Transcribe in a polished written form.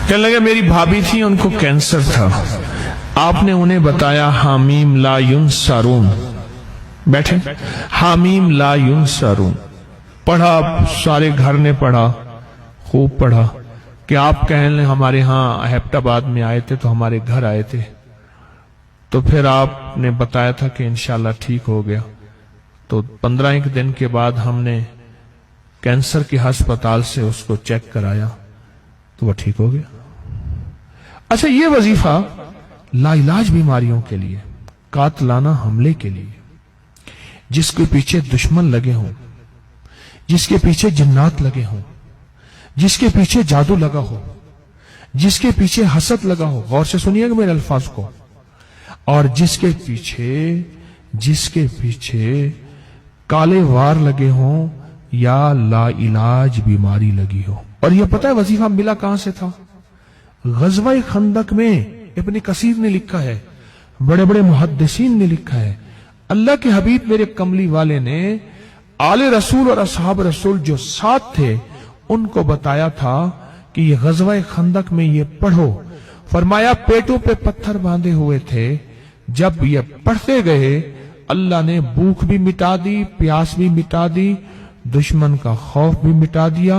کہنے لگے میری بھابھی تھی، ان کو کینسر تھا، آپ نے انہیں بتایا حامیم لا ینصرون، بیٹھے، حامیم لا ینصرون پڑھا، سارے گھر نے پڑھا، خوب پڑھا کہ آپ کہنے لیں ہمارے ہاں ہیپٹ آباد میں آئے تھے تو ہمارے گھر آئے تھے، تو پھر آپ نے بتایا تھا کہ انشاءاللہ ٹھیک ہو گیا، تو 15 دن کے بعد ہم نے کینسر کے ہسپتال سے اس کو چیک کرایا تو وہ ٹھیک ہو گیا۔ اچھا، یہ وظیفہ لا علاج بیماریوں کے لیے، قاتلانہ حملے کے لیے، جس کے پیچھے دشمن لگے ہوں، جس کے پیچھے جنات لگے ہوں، جس کے پیچھے جادو لگا ہو، جس کے پیچھے حسد لگا ہو، غور سے سنیے گا میرے الفاظ کو، اور جس کے پیچھے کالے وار لگے ہوں یا لا علاج بیماری لگی ہو۔ اور یہ پتہ ہے وظیفہ ملا کہاں سے تھا؟ غزوہ خندق میں ابن کثیر نے لکھا ہے، بڑے بڑے محدثین نے لکھا ہے، اللہ کے حبیب میرے کملی والے نے آل رسول اور اصحاب رسول جو ساتھ تھے ان کو بتایا تھا کہ یہ غزوہ خندق میں یہ پڑھو، فرمایا پیٹوں پہ پتھر باندھے ہوئے تھے، جب یہ پڑھتے گئے اللہ نے بھوک بھی مٹا دی، پیاس بھی مٹا دی، دشمن کا خوف بھی مٹا دیا۔